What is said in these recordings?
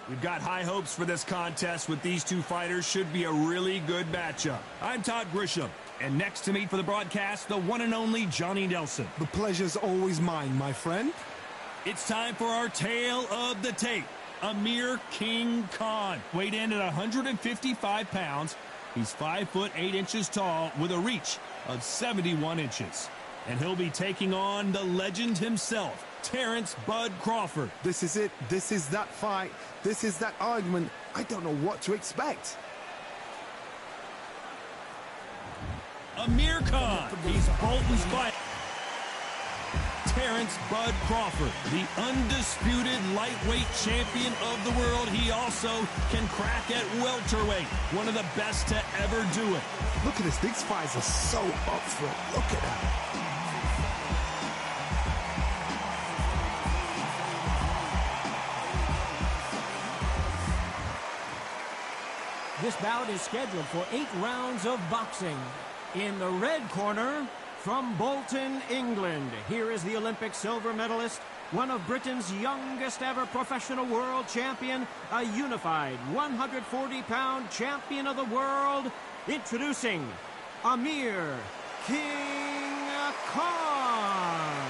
We've got high hopes for this contest with these two fighters. Should be a really good matchup. I'm Todd Grisham, and next to me for the broadcast, the one and only Johnny Nelson. The pleasure's always mine, my friend. It's time for our tale of the tape. Amir King Khan, weighed in at 155 pounds. He's 5 foot 8 inches tall with a reach of 71 inches. And he'll be taking on the legend himself, Terrence Bud Crawford. This is it. This is that fight. This is that argument. I don't know what to expect. Amir Khan, he's Bolton's fight. Terrence Bud Crawford, the undisputed lightweight champion of the world. He also can crack at welterweight, one of the best to ever do it. Look at this. These fights are so up for it. Look at that. This bout is scheduled for 8 rounds of boxing. In the red corner, from Bolton, England, here is the Olympic silver medalist, one of Britain's youngest ever professional world champion, a unified 140-pound champion of the world, introducing Amir King Khan.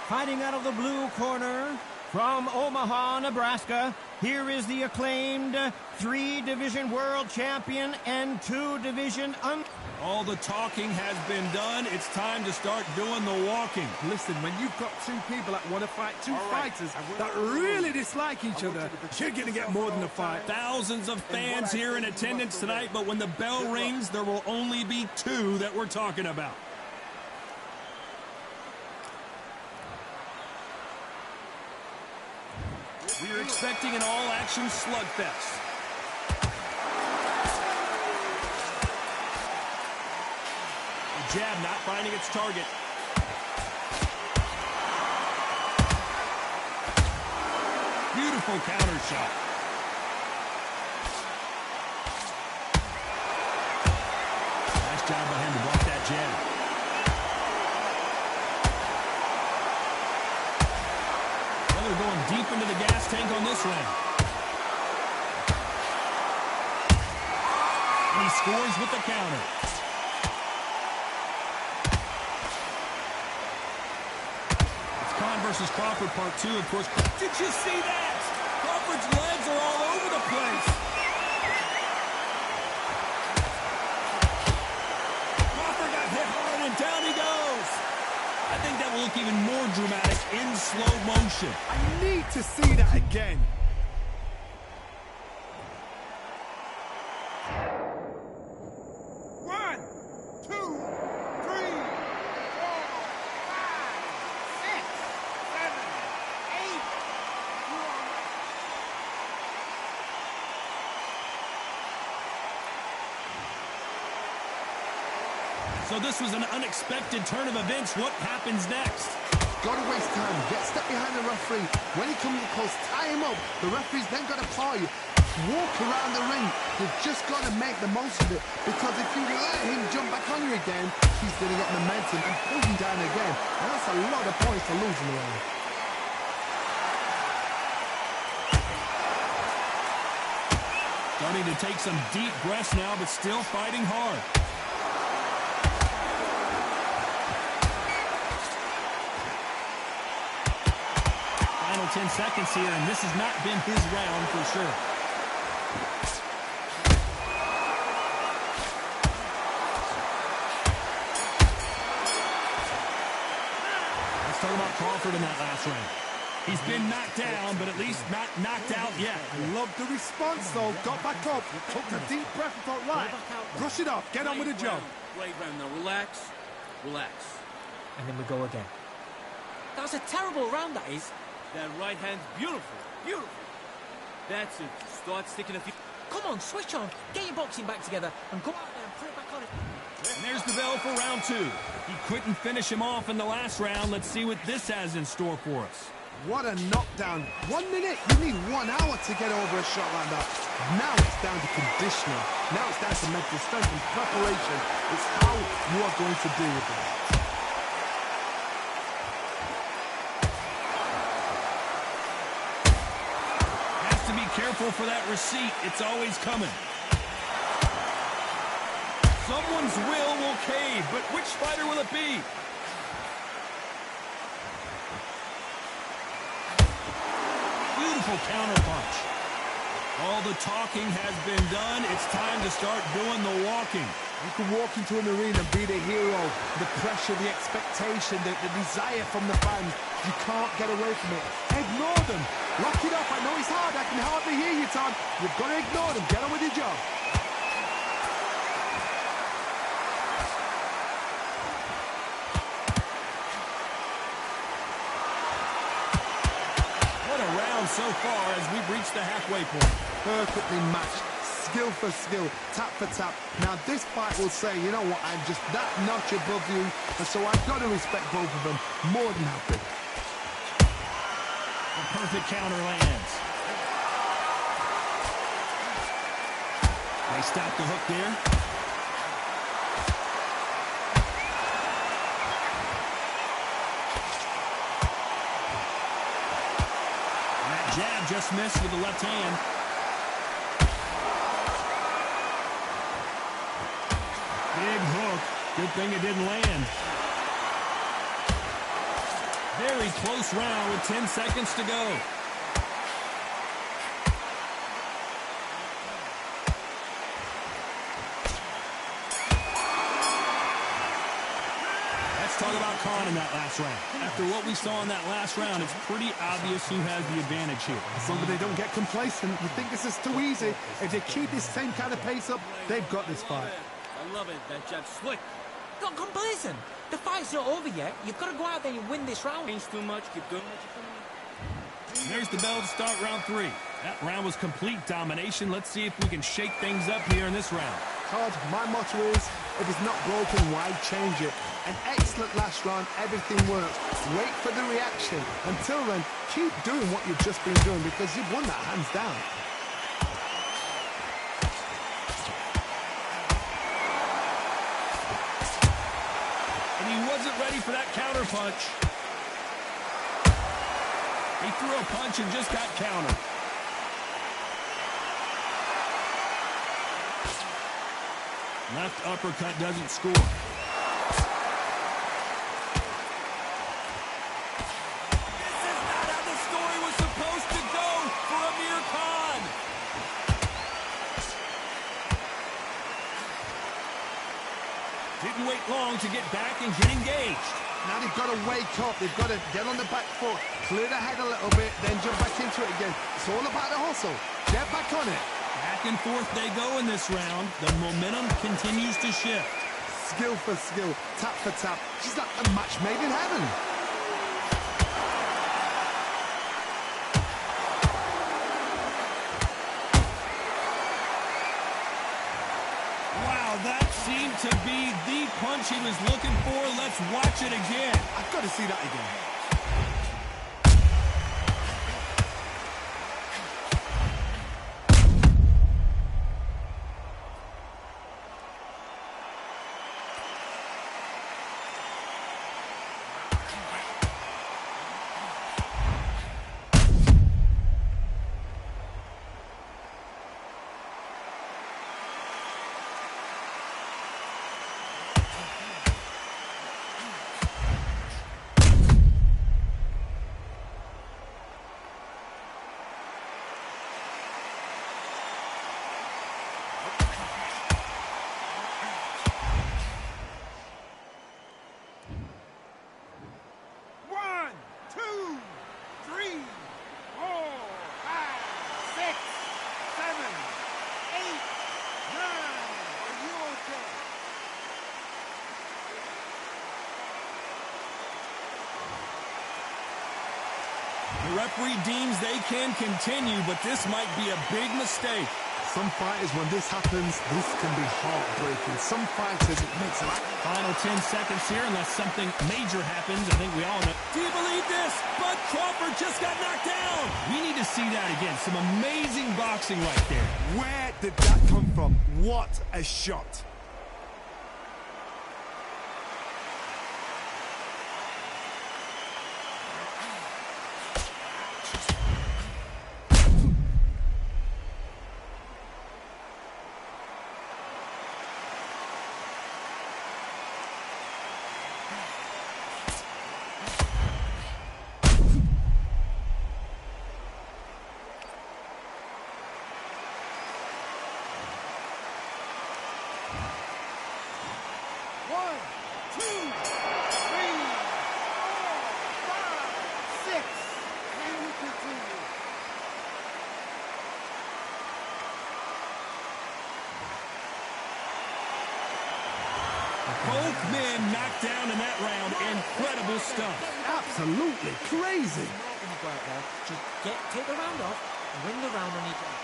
Fighting out of the blue corner, from Omaha, Nebraska, here is the acclaimed 3-division world champion and 2-division All the talking has been done. It's time to start doing the walking. Listen, when you've got two people that want to fight, two fighters that really dislike each other, you're going to get more than a fight. Thousands of fans here in attendance tonight, but when the bell rings, there will only be 2 that we're talking about. We are expecting an all-action slugfest. The jab not finding its target. Beautiful counter shot. Nice job by him to block that jab. They're going deep into the gas tank on this round. And he scores with the counter. It's Khan versus Crawford part 2, of course. Did you see that? Crawford's legs are all over the place. Crawford got hit hard and down he goes. I think that will look even more dramatic in slow motion. I need to see that again. One, two, three, 4, 5, 6, 7, 8. So this was an unexpected turn of events. What happens next? Got to waste time. Get step behind the referee. When he comes close, tie him up. The referee's then got to paw you. Walk around the ring. You've just got to make the most of it. Because if you let him jump back on you again, he's going to get momentum and pull you down again. And that's a lot of points to lose in the round. Starting to take some deep breaths now, but still fighting hard. Final 10 seconds here, and this has not been his round for sure. Let's talk about Crawford in that last round. He's been knocked down, but at least not knocked out yet. I love the response, though. Got back up, took a deep breath and thought, right, brush it off, get on with the job. Great round now. Relax. Relax. And then we go again. That was a terrible round, that is. That right hand's beautiful. Beautiful. That's it. Start sticking a few. Come on, switch on. Get your boxing back together and go out there and put it back on it. And there's the bell for round 2. He couldn't finish him off in the last round. Let's see what this has in store for us. What a knockdown. 1 minute, you need 1 hour to get over a shot like that. Now it's down to conditioning. Now it's down to mental strength and preparation. It's how you are going to deal with this. Has to be careful for that receipt. It's always coming. Someone's will cave, but which fighter will it be? Beautiful counter punch. All the talking has been done. It's time to start doing the walking. You can walk into an arena and be the hero. The pressure, the expectation, the desire from the fans. You can't get away from it. Ignore them. Lock it up. I know it's hard. I can hardly hear you, Tom. You've got to ignore them. Get on with your job. So far as we've reached the halfway point. Perfectly matched, skill for skill, tap for tap. Now this fight will say, you know what, I'm just that notch above you, and so I've got to respect both of them more than happy. The perfect counter lands. They stop the hook there. Jab just missed with the left hand. Big hook. Good thing it didn't land. Very close round with 10 seconds to go. Talk about Khan in that last round. After what we saw in that last round, it's pretty obvious who has the advantage here. As long as they don't get complacent, you think this is too easy. If they keep this same kind of pace up, they've got this fight. I love it. That jab's slick. Not complacent. The fight's not over yet. You've got to go out there and win this round. Ain't too much. Keep doing what you're doing. There's the bell to start round 3. That round was complete domination. Let's see if we can shake things up here in this round. Todd, my motto is, if it's not broken, why change it? An excellent last round, everything works. Wait for the reaction. Until then, keep doing what you've just been doing because you've won that hands down. And he wasn't ready for that counter punch. He threw a punch and just got countered. Left uppercut doesn't score. This is not how the story was supposed to go for Amir Khan. Didn't wait long to get back and get engaged. Now they've got to wake up. They've got to get on the back foot, clear the head a little bit, then jump back into it again. It's all about the hustle. Get back on it. Back and forth they go in this round. The momentum continues to shift. Skill for skill, tap for tap. She's like a match made in heaven. Wow, that seemed to be the punch he was looking for. Let's watch it again. I've got to see that again. The referee deems they can continue, but this might be a big mistake. Some fighters, when this happens, this can be heartbreaking. Some fighters, it makes it. Final 10 seconds here, unless something major happens. I think we all know. Do you believe this? Bud Crawford just got knocked down. We need to see that again. Some amazing boxing right there. Where did that come from? What a shot. knocked down in that round. Incredible stuff. Absolutely crazy. When you go out there, just take the round off, win the round on each end.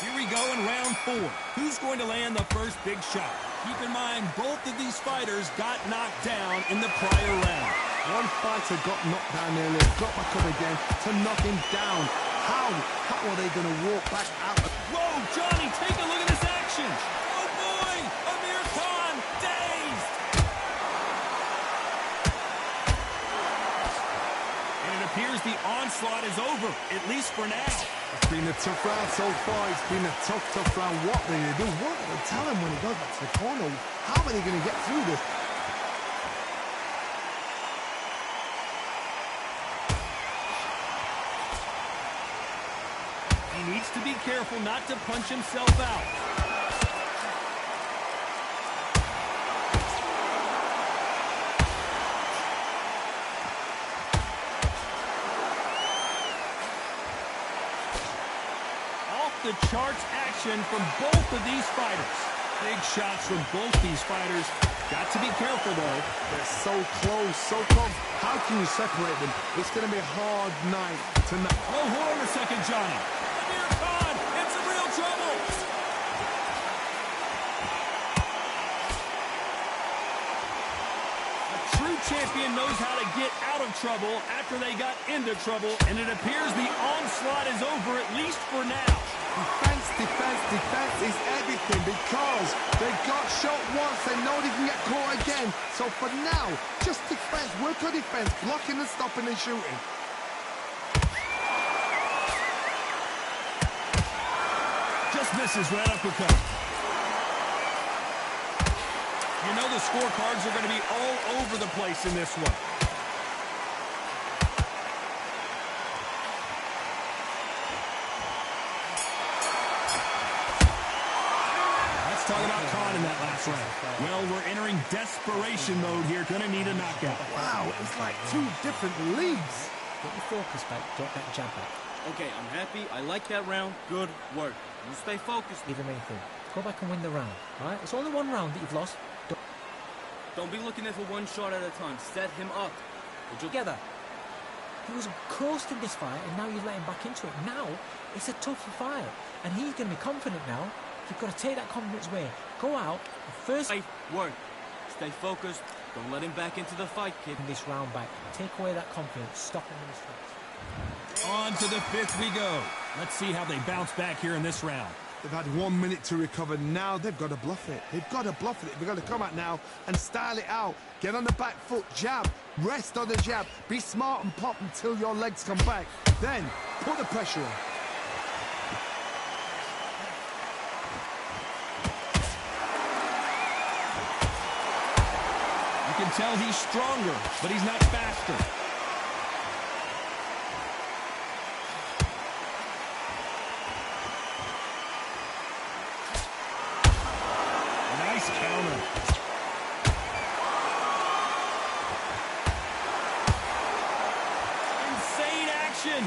Here we go in round 4. Who's going to land the first big shot? Keep in mind, both of these fighters got knocked down in the prior round. One fighter got knocked down earlier, got back up again to knock him down. How are they going to walk back out? Whoa, Johnny, take a look at this action. Oh, boy, Amir Khan, dazed. And it appears the onslaught is over, at least for now. It's been a tough round so far. It's been a tough round. What they do? What do they tell him when he goes back to the corner? How are they going to get through this? He needs to be careful not to punch himself out. The charts action from both of these fighters. Big shots from both these fighters. Got to be careful, though. They're so close, so close. How can you separate them? It's going to be a hard night tonight. Oh, hold on a second, Johnny. Amir Khan in some real trouble. A true champion knows how to get out of trouble after they got into trouble, and it appears the onslaught is over, at least for now. Defense is everything because they got shot once. They know they can get caught again. So for now, just defense, work on defense, blocking and stopping and shooting. Just misses right uppercut. You know the scorecards are going to be all over the place in this one. Talking about Khan in that last round. Well, we're entering desperation mode here. Gonna need a knockout. Wow, it's like two different leagues. Get your focus back, get that jab back. Okay, I'm happy. I like that round. Good work. You stay focused. Leave him anything. Go back and win the round, all right? It's only one round that you've lost. Don't be looking at for one shot at a time. Set him up. Together. He was coasting this fight, and now you let him back into it. Now, it's a tougher fight, and he's going to be confident now. You've got to take that confidence away. Go out, first... Stay work. Stay focused. Don't let him back into the fight, kid. This round back. Take away that confidence. Stop him in his tracks. On to the 5th we go. Let's see how they bounce back here in this round. They've had 1 minute to recover. Now they've got to bluff it. They've got to bluff it. They've got to come out now and style it out. Get on the back foot, jab, rest on the jab. Be smart and pop until your legs come back. Then put the pressure on. You can tell he's stronger, but he's not faster. Nice counter. Insane action.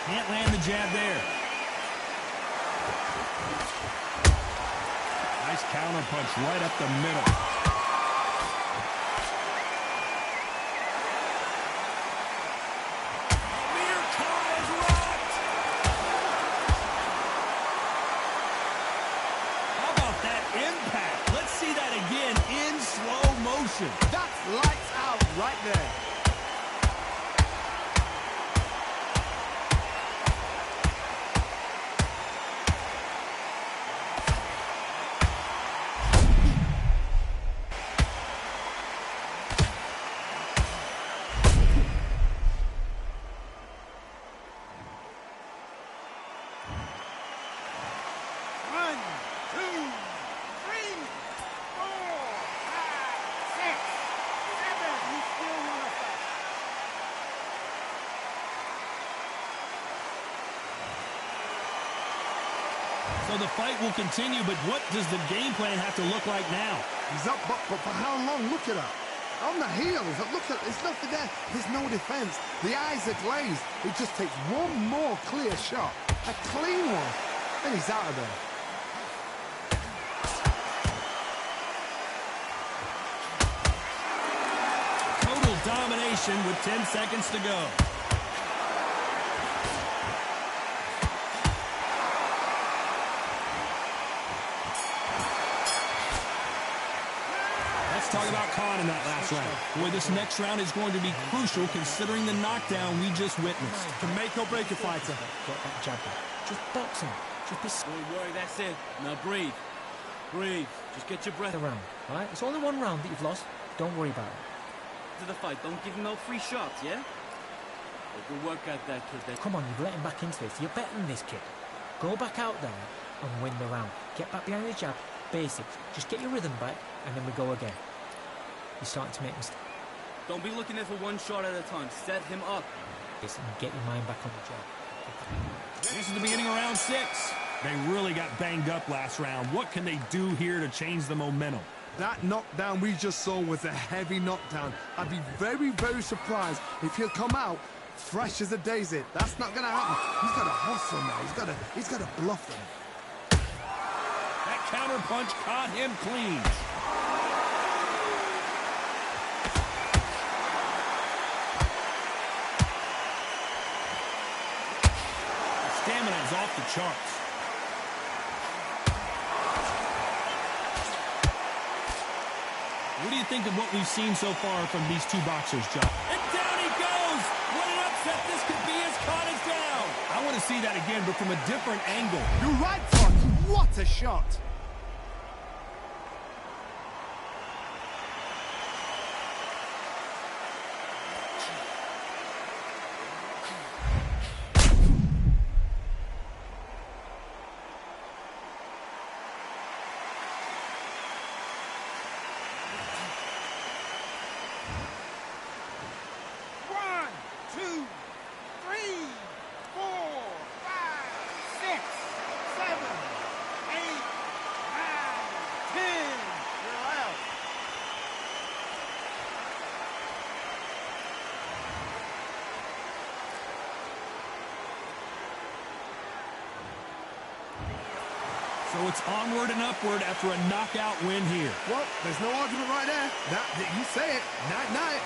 Can't land the jab there. Nice counter punch right up the middle. Amir Khan is rocked. How about that impact? Let's see that again in slow motion. That's lights out right there. So the fight will continue, but what does the game plan have to look like now? He's up, but for how long? Look at that. On the heels, look at, there's nothing there. There's no defense. The eyes are glazed. It just takes one more clear shot. A clean one. and he's out of there. Total domination with 10 seconds to go. Let's talk about Khan in that last round. Boy, this next round is going to be crucial considering the knockdown we just witnessed. Can make or break a fighter. Get that jab back. Just box him. Just be Don't worry, that's it. Now breathe. Breathe. Just get your breath around, right? It's only one round that you've lost. Don't worry about it. to the fight. Don't give him no free shots, yeah? Well, good work out that kid. Come on, you've let him back into this. You're better than this kid. Go back out there and win the round. Get back behind the jab. Basics. Just get your rhythm back, and then we go again. You're starting to make mistakes. Don't be looking at for one shot at a time. Set him up. Listen, get your mind back on the job. This is the beginning of round 6. They really got banged up last round. What can they do here to change the momentum? That knockdown we just saw was a heavy knockdown. I'd be very, very surprised if he'll come out fresh as a daisy. That's not going to happen. He's got to hustle now. He's got to bluff him. That counter punch caught him clean. Stamina is off the charts. What do you think of what we've seen so far from these two boxers, John? And down he goes! What an upset this could be as Khan is down! I want to see that again, but from a different angle. You're right, Todd. What a shot. So it's onward and upward after a knockout win here. Well, there's no argument right there. You say it. Night-night.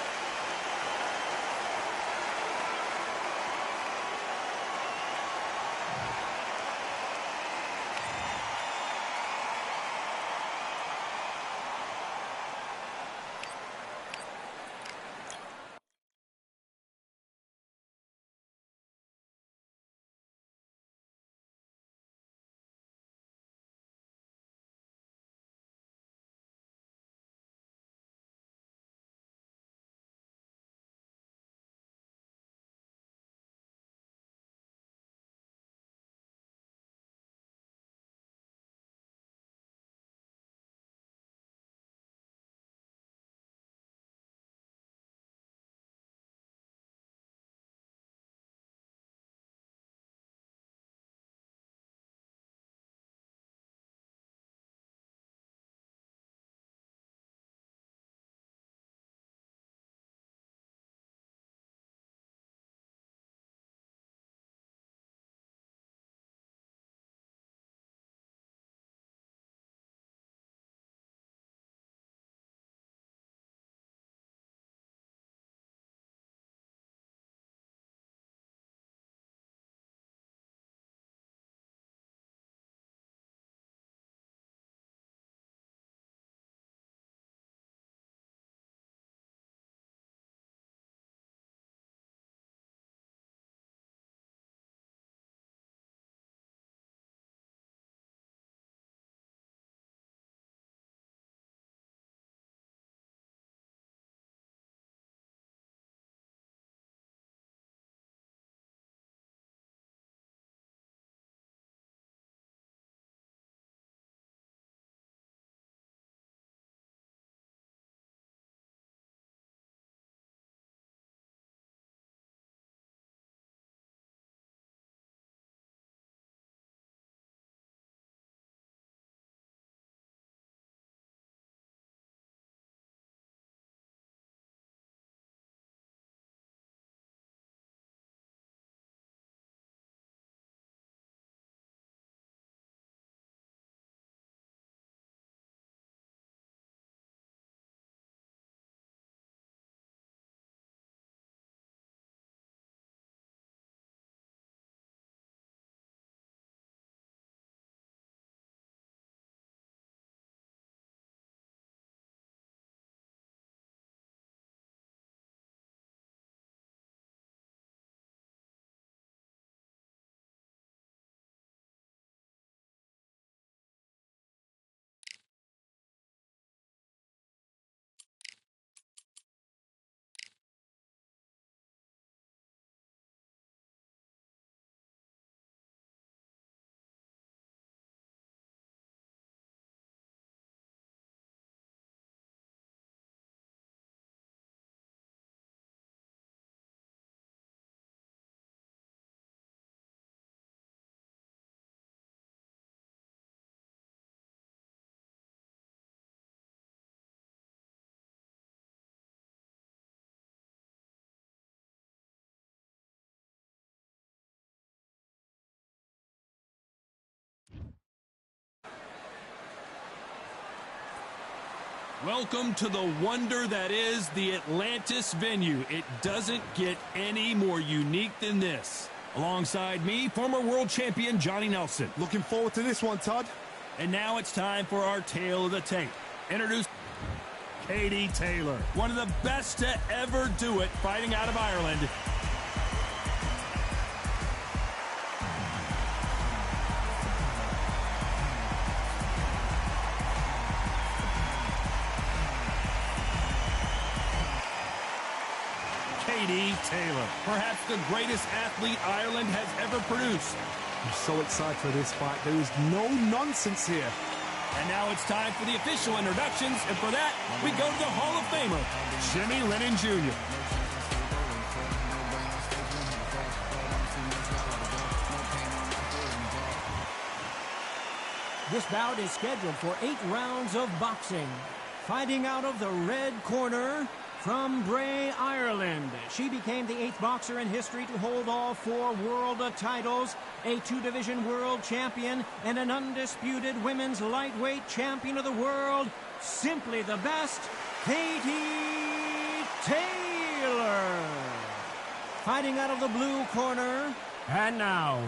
Welcome to the wonder that is the Atlantis venue. It doesn't get any more unique than this. Alongside me, former world champion Johnny Nelson. Looking forward to this one, Todd. And now it's time for our tale of the tape. Introduce Katie Taylor, one of the best to ever do it, fighting out of Ireland. Katie Taylor, perhaps the greatest athlete Ireland has ever produced. I'm so excited for this fight. There is no nonsense here. And now it's time for the official introductions, and for that, we go to the Hall of Famer, Jimmy Lennon Jr. This bout is scheduled for 8 rounds of boxing. Fighting out of the red corner, from Bray, Ireland, she became the 8th boxer in history to hold all 4 world titles, a 2-division world champion, and an undisputed women's lightweight champion of the world. Simply the best, Katie Taylor. Fighting out of the blue corner, and now,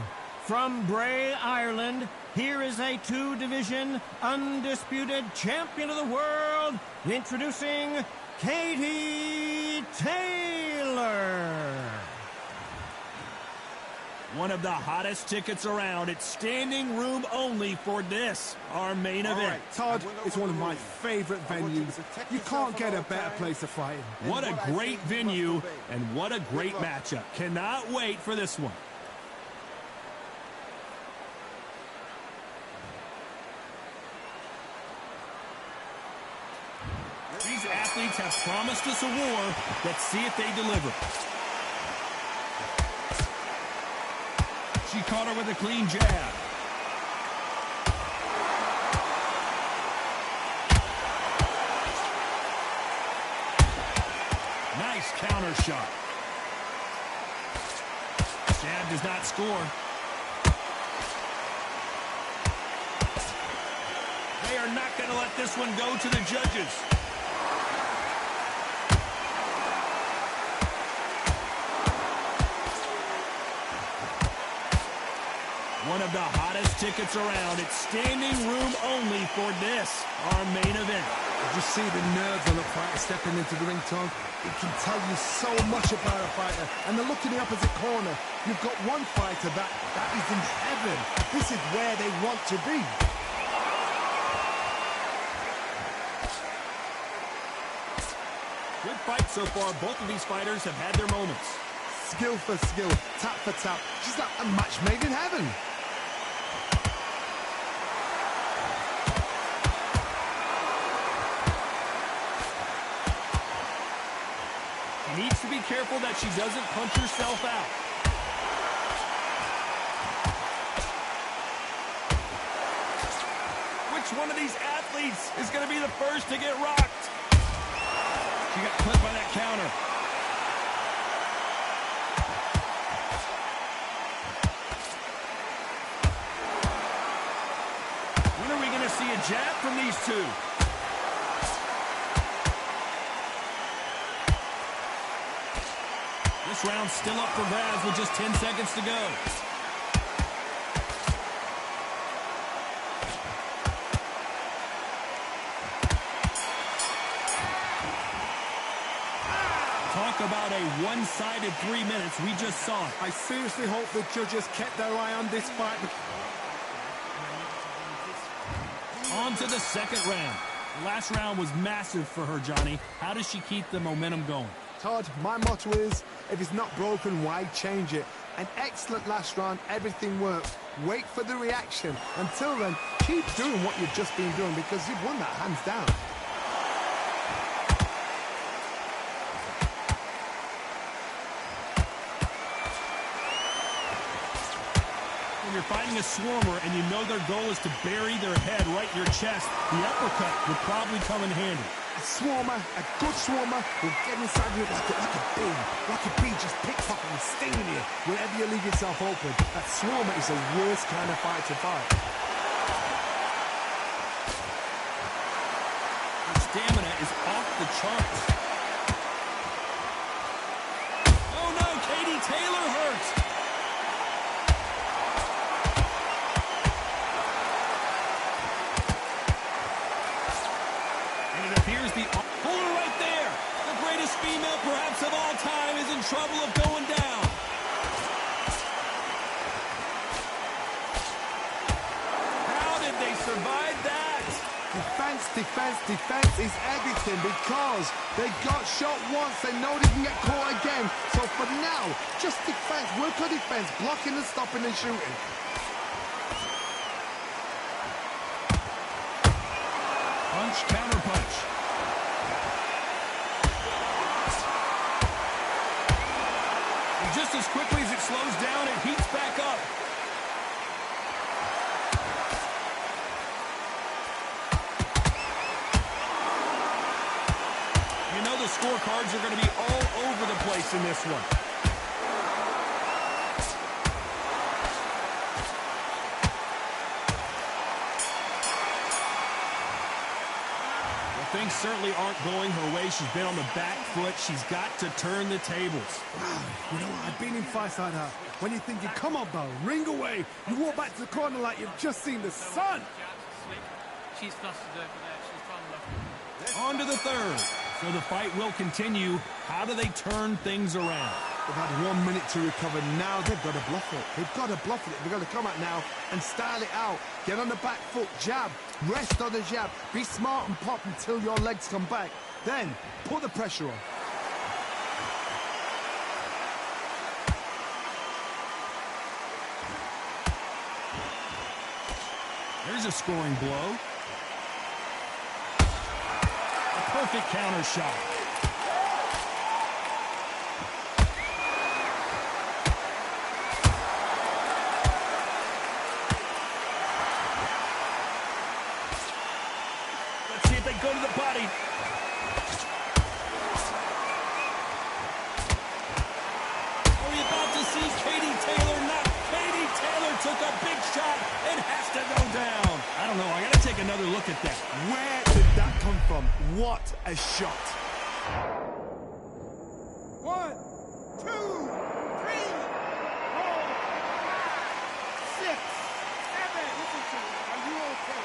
from Bray, Ireland, here is a 2-division undisputed champion of the world, introducing Katie Taylor. One of the hottest tickets around. It's standing room only for this, our main event. Right, Todd, it's one of my favorite venues. You can't get a better place to fight in. What a great venue, and what a great matchup. Cannot wait for this one. These athletes have promised us a war. Let's see if they deliver. She caught her with a clean jab. Nice counter shot. Jab does not score. They are not going to let this one go to the judges. One of the hottest tickets around. It's standing room only for this, our main event. Did you see the nerves on a fighter stepping into the ring, Tom? It can tell you so much about a fighter. And the look in the opposite corner, you've got one fighter that is in heaven. This is where they want to be. Good fight so far. Both of these fighters have had their moments. Skill for skill, tap for tap. She's like a match made in heaven. She needs to be careful that she doesn't punch herself out. Which one of these athletes is going to be the first to get rocked? She got clipped by that counter. When are we going to see a jab from these two? This round's still up for grabs with just 10 seconds to go. Talk about a one-sided 3 minutes. We just saw it. I seriously hope the judges kept their eye on this fight. On to the second round. The last round was massive for her, Johnny. How does she keep the momentum going? Todd, my motto is, if it's not broken, why change it? An excellent last round, everything works. Wait for the reaction. Until then, keep doing what you've just been doing because you've won that hands down. When you're fighting a swarmer and you know their goal is to bury their head right in your chest, the uppercut would probably come in handy. A swarmer, a good swarmer, will get inside you like a bee, just pickpocketing, stinging you wherever you leave yourself open. That swarmer is the worst kind of fight to fight. Her stamina is off the charts. Oh no, Katie Taylor hurts. And it appears the puller right there. The greatest female perhaps of all time is in trouble of going down. How did they survive that? Defense, defense, defense is everything because they got shot once. They know they can get caught again. So for now, just defense, work on defense, blocking and stopping and shooting. Punch, counter punch. And just as quickly as it slows down, it heats back up. You know the scorecards are going to be all over the place in this one. Things certainly aren't going her way. She's been on the back foot. She's got to turn the tables. Wow, you know what? I've been in fights like that. When you're thinking, come on, Bo, ring away. You walk back to the corner like you've just seen the sun. She's flustered over there. She's trying to look. On to the third. So the fight will continue. How do they turn things around? They've had 1 minute to recover. Now they've got to bluff it. They've got to bluff it. They've got to come out now and style it out. Get on the back foot, jab. Rest on the jab. Be smart and pop until your legs come back. Then put the pressure on. There's a scoring blow. A perfect counter shot. Let's see if they go to the body. Are we about to see Katie Taylor knock? Katie Taylor took a big shot and has to go down. I don't know. I got to take another look at that. Where did that come from? What a shot. 1, 2, 3, 4, 5, 6, 7. Listen to me. Are you okay?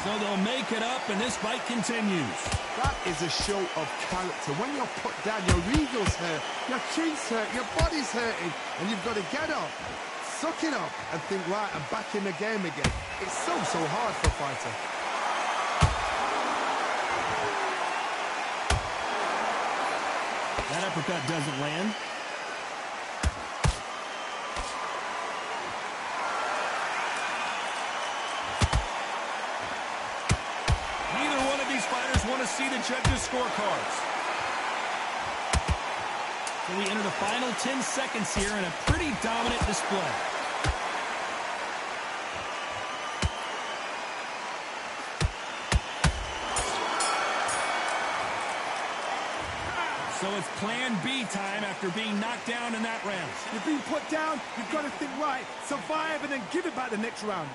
So they'll make it up, and this fight continues. That is a show of character. When you're put down, your ego's hurt, your chin's hurt, your body's hurting, and you've got to get up, suck it up, and think, right, I'm back in the game again. It's so hard for a fighter. That uppercut doesn't land. Neither one of these fighters want to see the judges' scorecards. So we enter the final 10 seconds here in a pretty dominant display. So it's plan B time after being knocked down in that round. You've been put down, you've got to think right, survive, and then give it back the next round.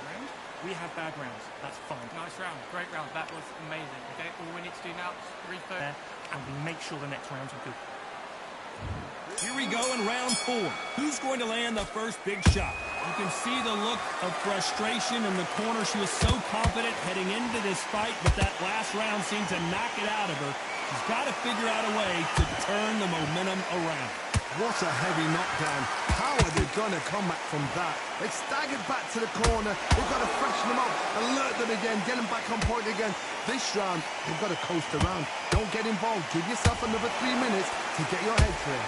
We have bad rounds. That's fine. Nice round. Great round. That was amazing. Okay, all we need to do now is refill and we make sure the next rounds are good. Here we go in round 4. Who's going to land the first big shot? You can see the look of frustration in the corner. She was so confident heading into this fight, but that last round seemed to knock it out of her. She's got to figure out a way to turn the momentum around. What a heavy knockdown. How are they going to come back from that? They've staggered back to the corner. They've got to freshen them up, alert them again, get them back on point again. This round, they've got to coast around. Don't get involved. Give yourself another 3 minutes to get your head clear.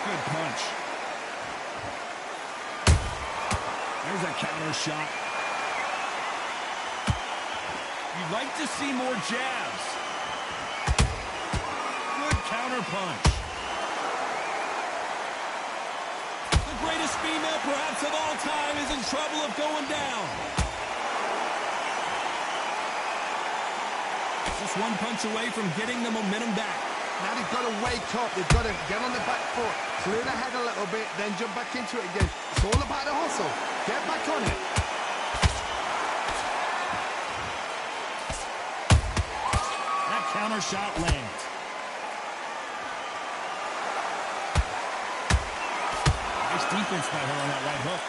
Good punch. There's a counter shot. You'd like to see more jabs. Good counter punch. The greatest female perhaps of all time is in trouble of going down. just one punch away from getting the momentum back. Now they've got to wake up. They've got to get on the back foot, clear the head a little bit, then jump back into it again. It's all about the hustle. Get back on it. That counter shot lands. Nice defense by her on that right hook.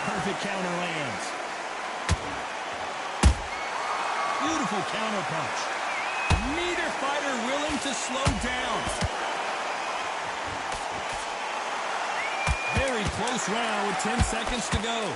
Perfect counter lands. Beautiful counter punch. Neither fighter willing to slow down. Very close round with 10 seconds to go.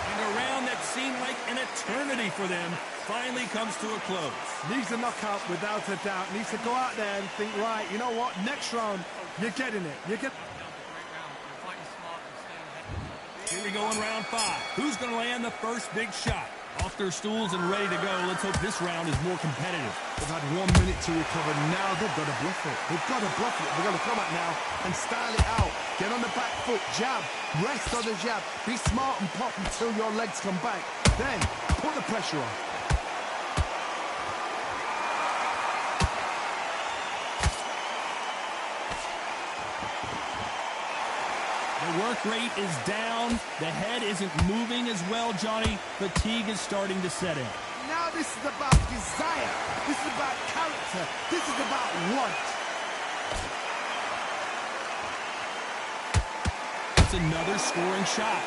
And a round that seemed like an eternity for them finally comes to a close. Needs a knockout without a doubt. Needs to go out there and think, right, you know what? Next round, you're getting it. You're getting. Here we go in round 5. Who's going to land the first big shot? Off their stools and ready to go. Let's hope this round is more competitive. They've had 1 minute to recover. Now they've got to bluff it. They've got to bluff it. They've got to come out now and style it out. Get on the back foot, jab, rest on the jab. Be smart and pop until your legs come back. Then put the pressure on. The work rate is down. The head isn't moving as well, Johnny. Fatigue is starting to set in. Now this is about desire. This is about character. This is about want. It's another scoring shot.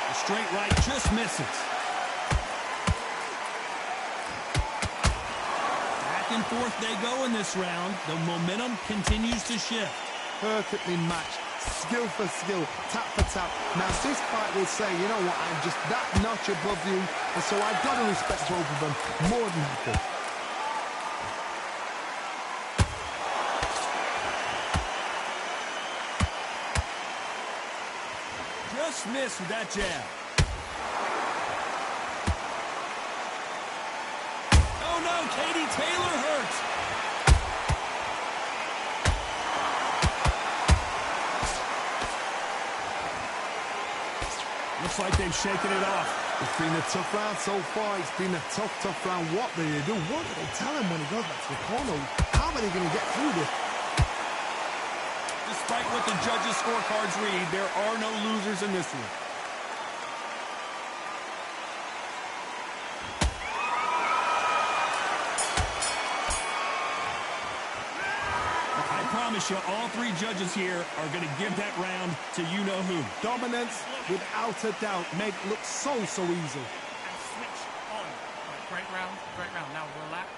The straight right just misses. And forth they go in this round. The momentum continues to shift. Perfectly matched, skill for skill, tap for tap. Now this fight will say, you know what, I'm just that notch above you, and so I've got to respect both of them more than happy. Just missed with that jab. Oh no, Katie Taylor hurts. Looks like they've shaken it off. It's been a tough round so far. It's been a tough round. What do they do? What do they tell him when he goes back to the corner? How are they going to get through this? Despite what the judges' scorecards read, there are no losers in this one. I promise you, all 3 judges here are going to give that round to you-know-who. Dominance, without a doubt, made it look so easy. And switch on. Right, great round, great round. Now relax,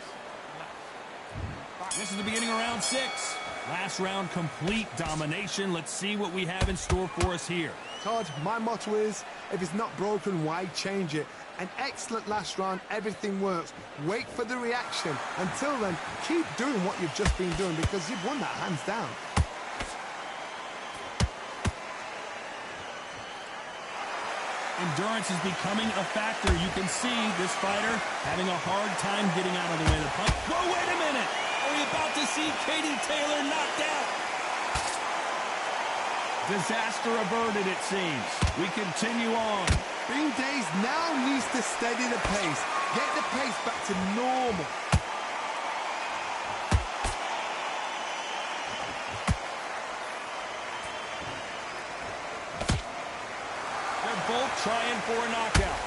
relax. This is the beginning of round 6. Last round, complete domination. Let's see what we have in store for us here. Todd, my motto is, if it's not broken, why change it? An excellent last round, everything works. Wait for the reaction. Until then, keep doing what you've just been doing because you've won that hands down. Endurance is becoming a factor. You can see this fighter having a hard time getting out of the way of the punch. Whoa, wait a minute! Are we about to see Katie Taylor knocked out? Disaster averted, it seems. We continue on. Bing Days now needs to steady the pace. Get the pace back to normal. They're both trying for a knockout.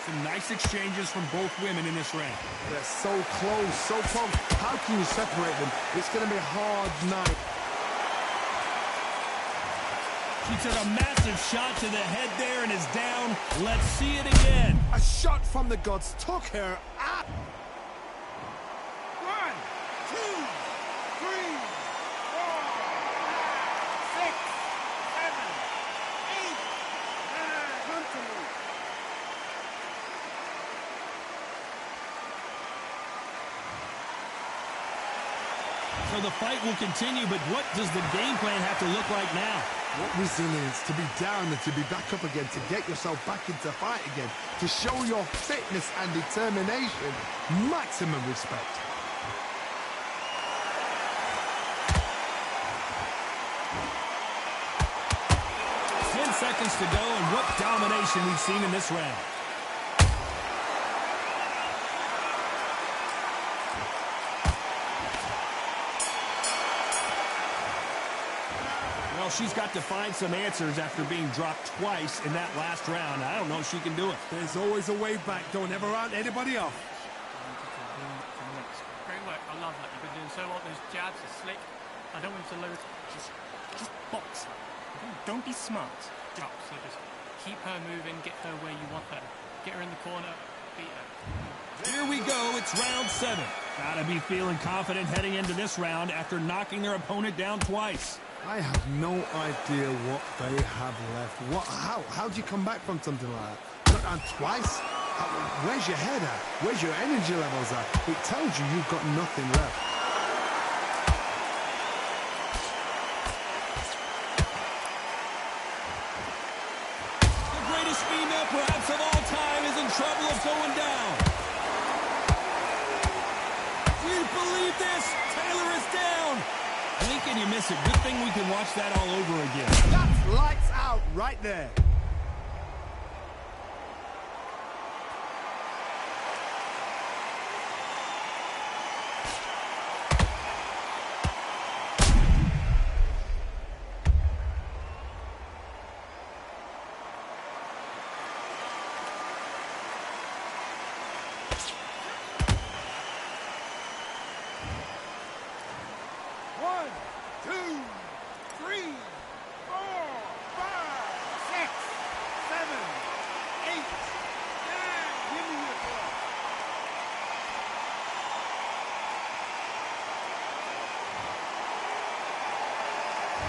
Some nice exchanges from both women in this round. They're so close, so close. How can you separate them? It's going to be a hard night. She took a massive shot to the head there and is down. Let's see it again. A shot from the gods took her out. 1, 2, 3, 4, 5, 6, 7, 8, 9. Come to me. So the fight will continue, but what does the game plan have to look like now? What resilience to be down and to be back up again, to get yourself back into fight again, to show your fitness and determination. Maximum respect. Seconds to go, and what domination we've seen in this round. Well, she's got to find some answers after being dropped twice in that last round. I don't know if she can do it. There's always a way back. Don't ever round anybody off. Great work. I love that. You've been doing so well. Those jabs are slick. I don't want you to lose. Just box her. Don't be smart. So just keep her moving, get her where you want her. Get her in the corner, beat her. Here we go, it's round 7. Gotta be feeling confident heading into this round after knocking their opponent down twice. I have no idea what they have left. How do you come back from something like that? Not down twice? Where's your head at? Where's your energy levels at? It tells you you've got nothing left. Perhaps of all time is in trouble of going down. Do you believe this? Taylor is down. Blink and you miss it. Good thing we can watch that all over again. That's lights out right there.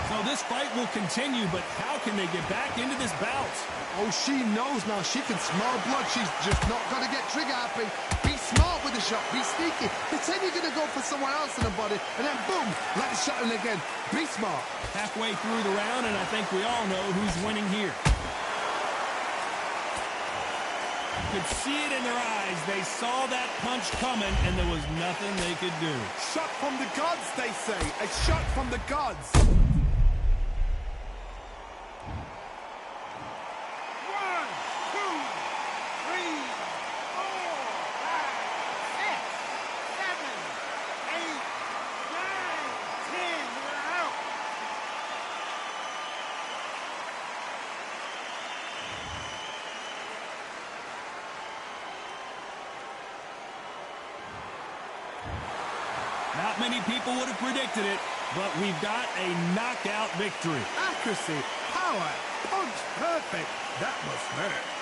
So this fight will continue, but how can they get back into this bout? Oh, she knows now. She can smell blood. She's just not going to get trigger happy. Be smart with the shot. Be sneaky. Pretend you're going to go for someone else in the body, and then boom, let the shot in again. Be smart. Halfway through the round, and I think we all know who's winning here. Could see it in their eyes. They saw that punch coming, and there was nothing they could do. Shot from the gods, they say. A shot from the gods. Not many people would have predicted it, but we've got a knockout victory. Accuracy, power, punch, perfect. That must hurt.